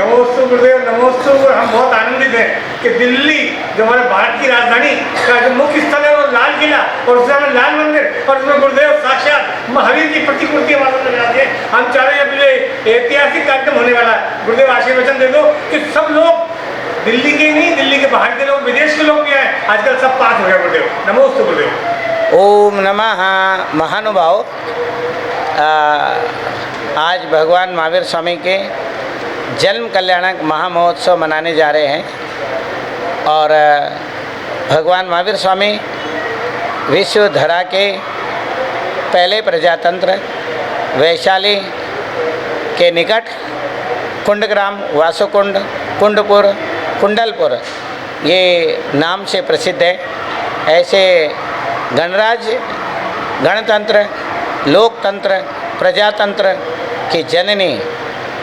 नमोस्तु गुरुदेव, नमोस्तु। हम बहुत आनंदित हैं कि दिल्ली जो हमारे भारत की राजधानी का जो मुख्य स्थल है वो लाल किला और उसमें हमें लाल मंदिर और उसमें गुरुदेव साक्षात महावीर की प्रतिकृति हमारे नजर आती है। हम चाह रहे हैं अभी ऐतिहासिक कार्यक्रम होने वाला है। गुरुदेव आशीर्वचन दे दो कि सब लोग, दिल्ली के नहीं, दिल्ली के बाहर के लोग, विदेश के लोग भी आए। आजकल सब पास हो गया गुरुदेव। नमोस्तु गुरुदेव। ओम नमः। महानुभाव, आज भगवान महावीर स्वामी के जन्म कल्याणक महामहोत्सव मनाने जा रहे हैं और भगवान महावीर स्वामी विश्व धरा के पहले प्रजातंत्र वैशाली के निकट कुंडग्राम, वासुकुंड, कुंडपुर, कुंडलपुर ये नाम से प्रसिद्ध है। ऐसे गणराज्य, गणतंत्र, लोकतंत्र, प्रजातंत्र की जननी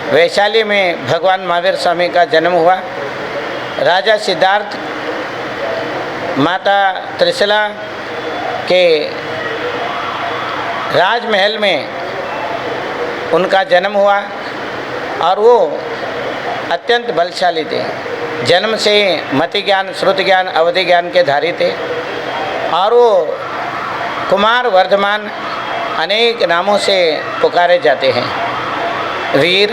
वैशाली में भगवान महावीर स्वामी का जन्म हुआ। राजा सिद्धार्थ, माता त्रिशला के राजमहल में उनका जन्म हुआ और वो अत्यंत बलशाली थे। जन्म से मति ज्ञान, श्रुति ज्ञान, अवधि ज्ञान के धारी थे और वो कुमार वर्धमान अनेक नामों से पुकारे जाते हैं। वीर,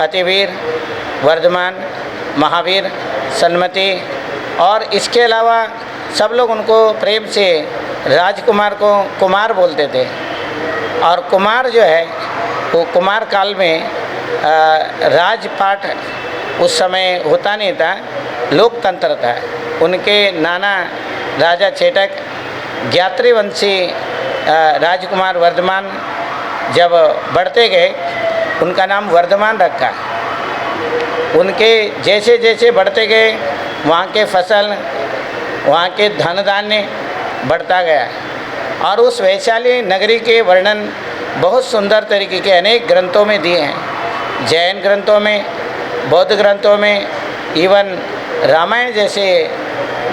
अतिवीर, वर्धमान, महावीर, सन्मति और इसके अलावा सब लोग उनको प्रेम से राजकुमार को कुमार बोलते थे। और कुमार जो है वो कुमार काल में राजपाट उस समय होता नहीं था, लोकतंत्र था। उनके नाना राजा चेटक ज्ञात्रीवंशी राजकुमार वर्धमान जब बढ़ते गए, उनका नाम वर्धमान रखा। उनके जैसे जैसे बढ़ते गए वहाँ के फसल, वहाँ के धन धान्य बढ़ता गया और उस वैशाली नगरी के वर्णन बहुत सुंदर तरीके के अनेक ग्रंथों में दिए हैं। जैन ग्रंथों में, बौद्ध ग्रंथों में, इवन रामायण जैसे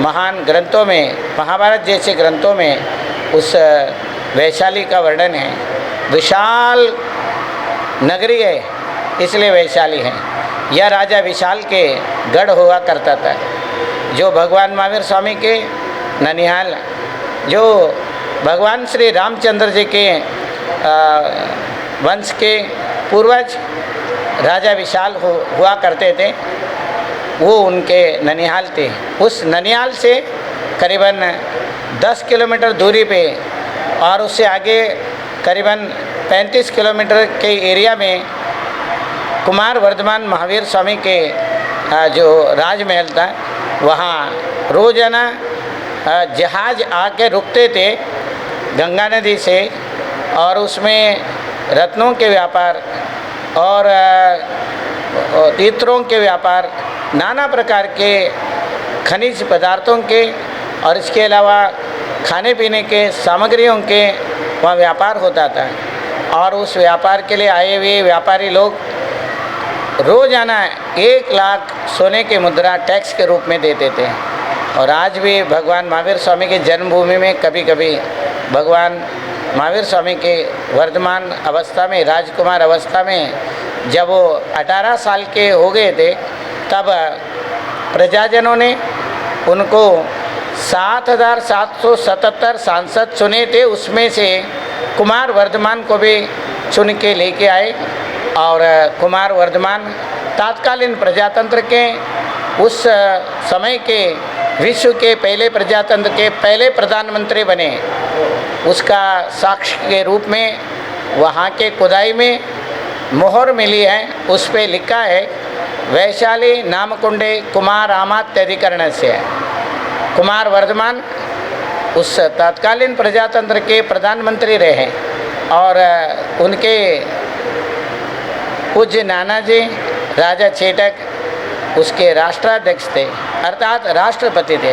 महान ग्रंथों में, महाभारत जैसे ग्रंथों में उस वैशाली का वर्णन है। विशाल नगरी है इसलिए वैशाली है। यह राजा विशाल के गढ़ हुआ करता था, जो भगवान महावीर स्वामी के ननिहाल, जो भगवान श्री रामचंद्र जी के वंश के पूर्वज राजा विशाल हुआ करते थे, वो उनके ननिहाल थे। उस ननिहाल से करीबन 10 किलोमीटर दूरी पे और उससे आगे करीबन 35 किलोमीटर के एरिया में कुमार वर्धमान महावीर स्वामी के जो राजमहल था, वहाँ रोजाना जहाज आके रुकते थे गंगा नदी से और उसमें रत्नों के व्यापार और तीर्थों के व्यापार, नाना प्रकार के खनिज पदार्थों के और इसके अलावा खाने पीने के सामग्रियों के वहाँ व्यापार होता था। और उस व्यापार के लिए आए हुए व्यापारी लोग रोजाना 1 लाख सोने की मुद्रा टैक्स के रूप में देते थे। और आज भी भगवान महावीर स्वामी की जन्मभूमि में कभी कभी भगवान महावीर स्वामी के वर्धमान अवस्था में, राजकुमार अवस्था में जब वो 18 साल के हो गए थे, तब प्रजाजनों ने उनको 7,777 सांसद चुने थे। उसमें से कुमार वर्धमान को भी चुन के लेके आए और कुमार वर्धमान तत्कालीन प्रजातंत्र के उस समय के विश्व के पहले प्रजातंत्र के पहले प्रधानमंत्री बने। उसका साक्ष्य के रूप में वहाँ के खुदाई में मोहर मिली है। उस पर लिखा है वैशाली नामकुंडे कुमार आमात्याधिकरण से। कुमार वर्धमान उस तत्कालीन प्रजातंत्र के प्रधानमंत्री रहे और उनके पूज्य नाना जी राजा चेटक उसके राष्ट्राध्यक्ष थे, अर्थात राष्ट्रपति थे।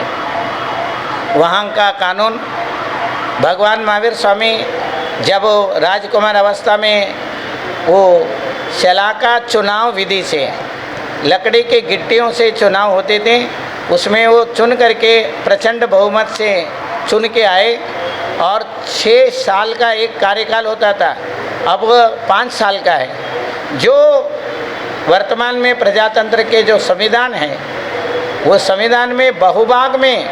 वहाँ का कानून भगवान महावीर स्वामी जब राजकुमार अवस्था में वो शलाका चुनाव विधि से, लकड़ी के गिट्टियों से चुनाव होते थे, उसमें वो चुन करके प्रचंड बहुमत से चुन के आए और 6 साल का एक कार्यकाल होता था, अब 5 साल का है। जो वर्तमान में प्रजातंत्र के जो संविधान है, वो संविधान में बहुभाग में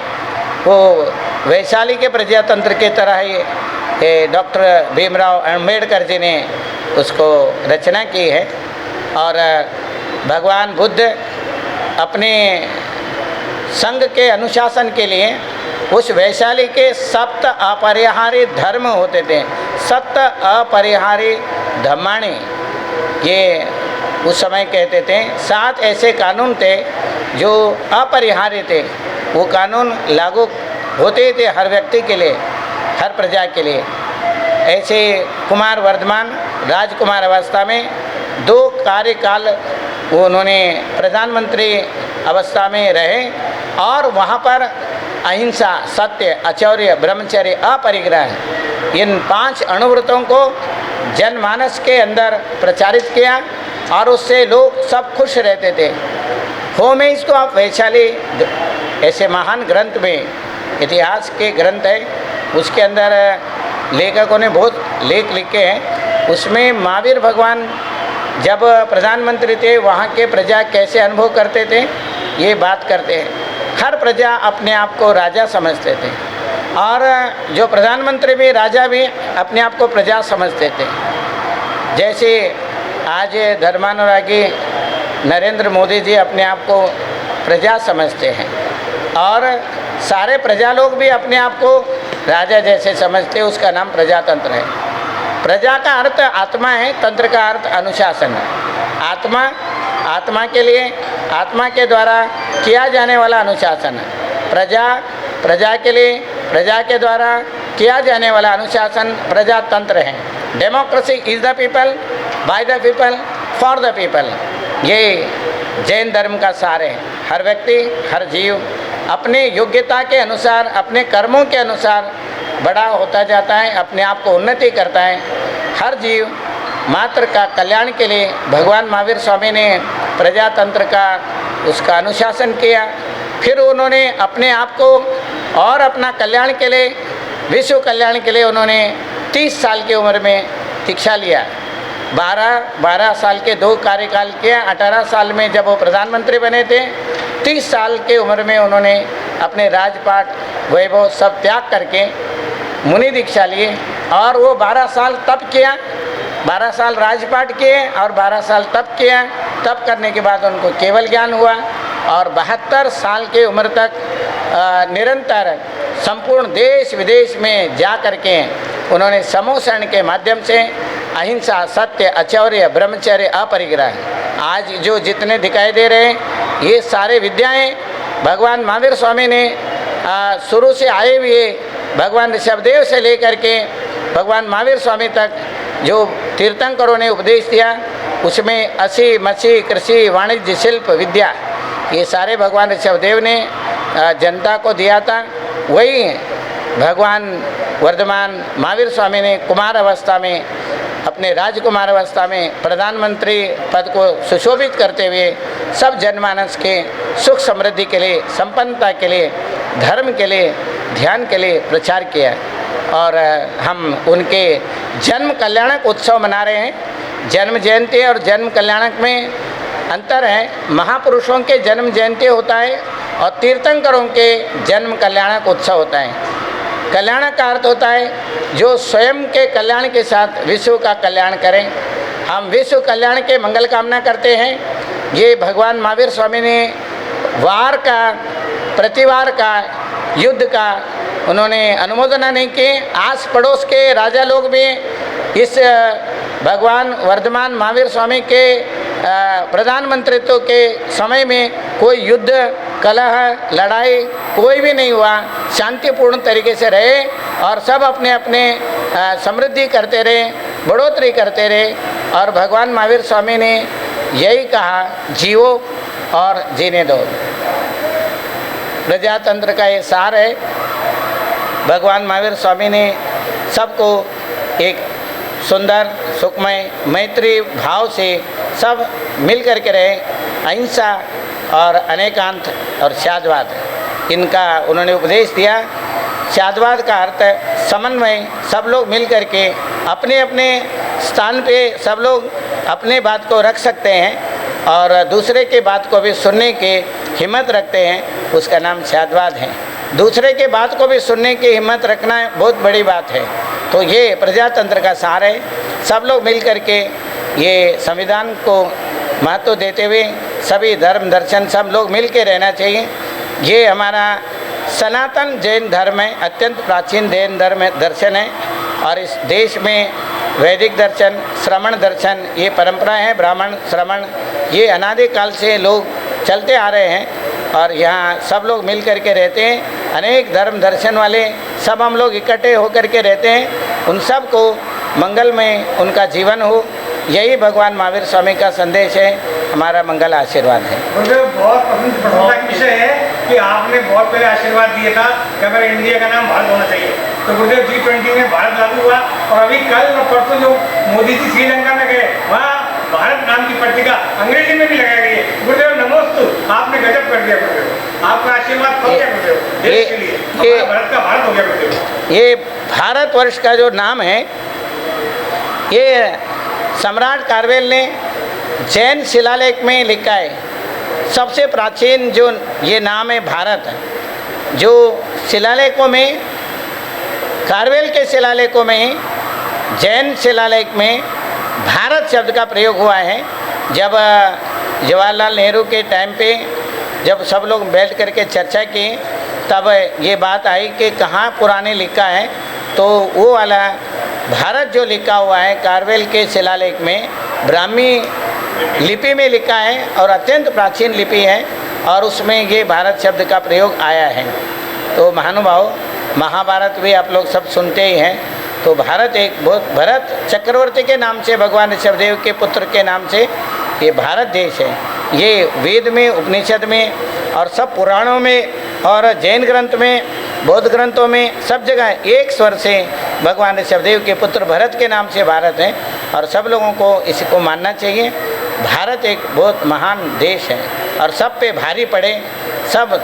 वो वैशाली के प्रजातंत्र के तरह ही डॉक्टर भीमराव अंबेडकर जी ने उसको रचना की है। और भगवान बुद्ध अपने संघ के अनुशासन के लिए उस वैशाली के 7 अपरिहार्य धर्म होते थे, 7 अपरिहार्य धम्माणी, ये उस समय कहते थे। 7 ऐसे कानून थे जो अपरिहार्य थे, वो कानून लागू होते थे हर व्यक्ति के लिए, हर प्रजा के लिए। ऐसे कुमार वर्धमान राजकुमार अवस्था में 2 कार्यकाल वो उन्होंने प्रधानमंत्री अवस्था में रहे और वहाँ पर अहिंसा, सत्य, आचौर्य, ब्रह्मचर्य, अपरिग्रह, इन 5 अणुव्रतों को जनमानस के अंदर प्रचारित किया और उससे लोग सब खुश रहते थे। हो में इसको आप वैशाली ऐसे महान ग्रंथ में, इतिहास के ग्रंथ है, उसके अंदर लेखकों ने बहुत लेख लिखे हैं। उसमें महावीर भगवान जब प्रधानमंत्री थे वहाँ के प्रजा कैसे अनुभव करते थे ये बात करते हैं। हर प्रजा अपने आप को राजा समझते थे और जो प्रधानमंत्री भी, राजा भी अपने आप को प्रजा समझते थे। जैसे आज धर्मानुरागी नरेंद्र मोदी जी अपने आप को प्रजा समझते हैं और सारे प्रजा लोग भी अपने आप को राजा जैसे समझते हैं, उसका नाम प्रजातंत्र है। प्रजा का अर्थ आत्मा है, तंत्र का अर्थ अनुशासन है। आत्मा, आत्मा के लिए, आत्मा के द्वारा किया जाने वाला अनुशासन है। प्रजा, प्रजा के लिए, प्रजा के द्वारा किया जाने वाला अनुशासन प्रजातंत्र है। Democracy is the people, by the people, for the people, ये जैन धर्म का सार है। हर व्यक्ति, हर जीव अपने योग्यता के अनुसार, अपने कर्मों के अनुसार बड़ा होता जाता है, अपने आप को उन्नति करता है। हर जीव मात्र का कल्याण के लिए भगवान महावीर स्वामी ने प्रजातंत्र का उसका अनुशासन किया। फिर उन्होंने अपने आप को और अपना कल्याण के लिए, विश्व कल्याण के लिए उन्होंने 30 साल की उम्र में दीक्षा लिया। 12 साल के 2 कार्यकाल किया। 18 साल में जब वो प्रधानमंत्री बने थे, 30 साल की उम्र में उन्होंने अपने राजपाट, वैभव सब त्याग करके मुनि दीक्षा लिए और वो 12 साल तप किया। 12 साल राजपाट किए और 12 साल तप किया। तप करने के बाद उनको केवल ज्ञान हुआ और 72 साल की उम्र तक निरंतर संपूर्ण देश विदेश में जा कर के उन्होंने समोषण के माध्यम से अहिंसा, सत्य, आचौर्य, ब्रह्मचर्य, अपरिग्रह, आज जो जितने दिखाई दे रहे हैं ये सारे विद्याएं भगवान महावीर स्वामी ने शुरू से आए हुए भगवान ऋषभदेव से लेकर के भगवान महावीर स्वामी तक जो तीर्थंकरों ने उपदेश दिया, उसमें असी, मसी, कृषि, वाणिज्य, शिल्प, विद्या, ये सारे भगवान ऋषभदेव ने जनता को दिया था। वही भगवान वर्धमान महावीर स्वामी ने कुमार अवस्था में, अपने राजकुमार अवस्था में प्रधानमंत्री पद को सुशोभित करते हुए सब जनमानस के सुख समृद्धि के लिए, संपन्नता के लिए, धर्म के लिए, ध्यान के लिए प्रचार किया। और हम उनके जन्म कल्याणक उत्सव मना रहे हैं। जन्म जयंती और जन्म कल्याणक में अंतर है। महापुरुषों के जन्म जयंती होता है और तीर्थंकरों के जन्म कल्याणक उत्सव होता है। कल्याण का अर्थ होता है जो स्वयं के कल्याण के साथ विश्व का कल्याण करें। हम विश्व कल्याण के मंगल कामना करते हैं। ये भगवान महावीर स्वामी ने वार का, प्रतिवार का, युद्ध का उन्होंने अनुमोदना नहीं की। आस पड़ोस के राजा लोग भी इस भगवान वर्धमान महावीर स्वामी के प्रधानमंत्रित्व के समय में कोई युद्ध, कलह, लड़ाई कोई भी नहीं हुआ। शांतिपूर्ण तरीके से रहे और सब अपने अपने समृद्धि करते रहे, बढ़ोतरी करते रहे। और भगवान महावीर स्वामी ने यही कहा, जियो और जीने दो। प्रजातंत्र का ये सार है। भगवान महावीर स्वामी ने सबको एक सुंदर, सुखमय, मैत्री भाव से सब मिल कर के रहे। अहिंसा और अनेकांत और शादवाद, इनका उन्होंने उपदेश दिया। शादवाद का अर्थ समन्वय, सब लोग मिल कर के अपने अपने स्थान पे सब लोग अपने बात को रख सकते हैं और दूसरे की बात को भी सुनने की हिम्मत रखते हैं, उसका नाम शादवाद है। दूसरे की बात को भी सुनने की हिम्मत रखना बहुत बड़ी बात है। तो ये प्रजातंत्र का सार है। सब लोग मिल कर के ये संविधान को महत्व देते हुए सभी धर्म दर्शन सब लोग मिल के रहना चाहिए। ये हमारा सनातन जैन धर्म है, अत्यंत प्राचीन जैन धर्म दर्शन है। और इस देश में वैदिक दर्शन, श्रमण दर्शन, ये परंपरा है। ब्राह्मण श्रमण ये अनादिकाल से लोग चलते आ रहे हैं और यहाँ सब लोग मिल कर के रहते हैं। अनेक धर्म दर्शन वाले सब हम लोग इकट्ठे होकर के रहते हैं। उन सब को मंगल में उनका जीवन हो, यही भगवान महावीर स्वामी का संदेश है। हमारा मंगल आशीर्वाद है। मुझे बहुत प्रसन्नता का विषय है कि आपने बहुत पहले आशीर्वाद दिया था कि हमारे इंडिया का नाम भारत होना चाहिए। तो गुरुदेव G20 में भारत लागू हुआ और अभी कल और परसों जो मोदी जी श्रीलंका में गए वहाँ भारत नाम की पट्टिका अंग्रेजी में भी लगाई गई है। गुरुदेव नमोस्तु, आपने गजब कर दिया गुरुदेव, आपका आशीर्वाद हो गया गुरुदेव देश के लिए, भारत का भारत हो गया गुरुदेव। ये भारतवर्ष का जो नाम है ये सम्राट कार्वेल ने जैन शिलालेख में लिखा है। सबसे प्राचीन जो ये नाम है भारत, जो शिलालेखों में कार्वेल के शिलालेखों में जैन शिलालेख में भारत शब्द का प्रयोग हुआ है। जब जवाहरलाल नेहरू के टाइम पे जब सब लोग बैठ कर के चर्चा की तब ये बात आई कि कहाँ पुराने लिखा है, तो वो वाला भारत जो लिखा हुआ है कार्वेल के शिलालेख में ब्राह्मी लिपि में लिखा है और अत्यंत प्राचीन लिपि है और उसमें ये भारत शब्द का प्रयोग आया है। तो महानुभाव, महाभारत भी आप लोग सब सुनते ही हैं। तो भारत एक बहुत, भरत चक्रवर्ती के नाम से, भगवान ऋषभदेव के पुत्र के नाम से ये भारत देश है। ये वेद में, उपनिषद में और सब पुराणों में और जैन ग्रंथ में, बौद्ध ग्रंथों में सब जगह एक स्वर से भगवान ऋषभदेव के पुत्र भरत के नाम से भारत है और सब लोगों को इसको मानना चाहिए। भारत एक बहुत महान देश है और सब पे भारी पड़े, सब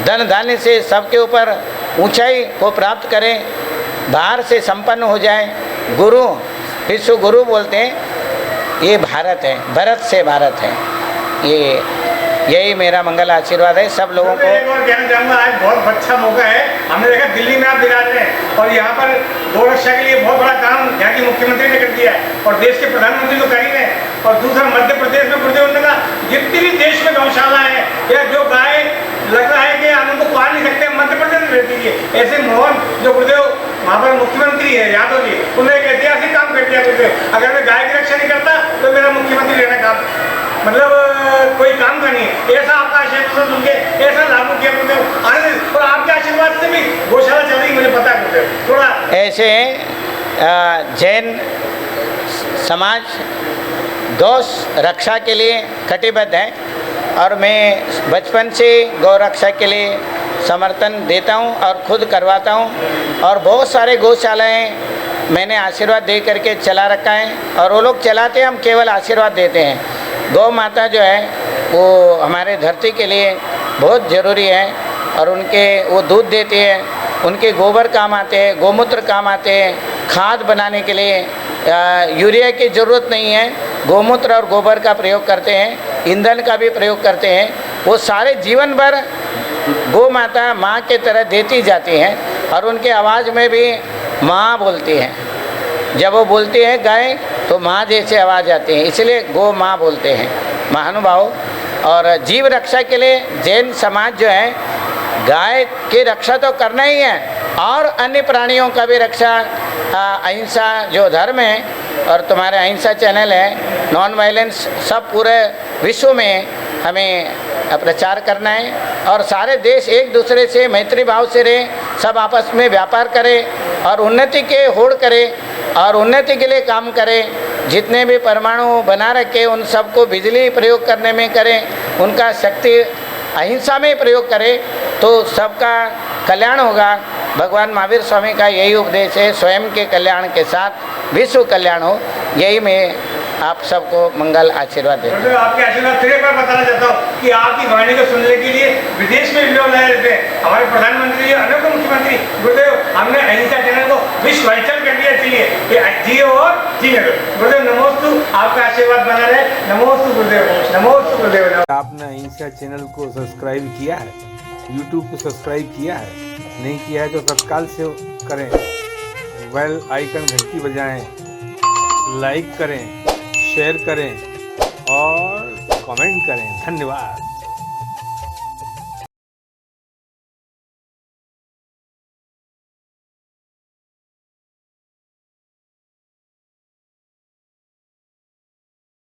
धन धान्य से सबके ऊपर ऊंचाई को प्राप्त करें, बाहर से संपन्न हो जाए, गुरु विश्व गुरु बोलते हैं, ये भारत है, भरत से भारत है। ये यही मेरा मंगल आशीर्वाद है सब लोगों को। एक और कहना चाहूँगा, आज बहुत अच्छा मौका है। हमने देखा दिल्ली में आप विराज रहे हैं और यहाँ पर गौ रक्षा के लिए बहुत बड़ा काम यहाँ की मुख्यमंत्री ने कर दिया है और देश के प्रधानमंत्री तो कर ही रहे हैं। और दूसरा मध्य प्रदेश में गुरुदेव ने कहा जितनी भी देश में गौशाला है या जो गाय लग रहा है कि हम उनको पाल नहीं सकते, मध्य प्रदेश में भेज दीजिए। ऐसे मोहन जो गुरुदेव वहाँ पर मुख्यमंत्री है यादव जी, उन्होंने एक ऐतिहासिक काम कर दिया गुरुदेव। अगर मैं गाय की रक्षा नहीं करता तो मेरा मुख्यमंत्री लेना काम मतलब कोई काम का नहीं है। ऐसा आपका आशीर्वाद सुन के ऐसा लागू किया गुरुदेव आनंद, और आपके आशीर्वाद से भी गौशाला चल रही, मुझे पता है गुरुदेव। थोड़ा ऐसे जैन समाज गौ रक्षा के लिए कटिबद्ध है और मैं बचपन से गौ रक्षा के लिए समर्थन देता हूँ और खुद करवाता हूँ और बहुत सारे गौशालाएँ मैंने आशीर्वाद दे करके चला रखा है और वो लोग चलाते हैं, हम केवल आशीर्वाद देते हैं। गौ माता जो है वो हमारे धरती के लिए बहुत ज़रूरी है और उनके वो दूध देती है, उनके गोबर काम आते हैं, गोमूत्र काम आते हैं, खाद बनाने के लिए यूरिया की ज़रूरत नहीं है, गोमूत्र और गोबर का प्रयोग करते हैं, ईंधन का भी प्रयोग करते हैं। वो सारे जीवन भर गौ माता माँ के तरह देती जाती हैं और उनके आवाज़ में भी माँ बोलती हैं। जब वो बोलती है गाय तो माँ जैसे आवाज़ आती है, इसलिए गौ माँ बोलते हैं महानुभाव। और जीव रक्षा के लिए जैन समाज जो है गाय की रक्षा तो करना ही है और अन्य प्राणियों का भी रक्षा, अहिंसा जो धर्म है और तुम्हारे अहिंसा चैनल है, नॉन वायलेंस, सब पूरे विश्व में हमें प्रचार करना है और सारे देश एक दूसरे से मैत्री भाव से रहे, सब आपस में व्यापार करें और उन्नति के होड़ करें और उन्नति के लिए काम करें। जितने भी परमाणु बना रखे उन सबको बिजली प्रयोग करने में करें, उनका शक्ति अहिंसा में प्रयोग करें तो सबका कल्याण होगा। भगवान महावीर स्वामी का यही उपदेश है, स्वयं के कल्याण के साथ विश्व कल्याण हो। यही मैं आप सबको मंगल आशीर्वाद देते हैं। गुरुदेव आपके आशीर्वाद फिर एक बार बताना चाहता हूँ कि आपकी वाणी को सुनने के लिए विदेश में भी लोग आए रहते हैं। हमारे प्रधानमंत्री जी, अनेकों मुख्यमंत्री, गुरुदेव हमने अहिंसा चैनल को विश्व हलचल कर दिया, इसलिए कि जियो और जियो। गुरुदेव नमोस्तु, आपका आशीर्वाद बना रहे। नमोस्तु गुरुदेव, नमोस्तु गुरुदेव। आपने अहिंसा चैनल को सब्सक्राइब किया है, यूट्यूब को सब्सक्राइब किया है? नहीं किया है तो तत्काल से करें, बेल आइकन घंटी बजाएं, लाइक करें, शेयर करें और कमेंट करें। धन्यवाद।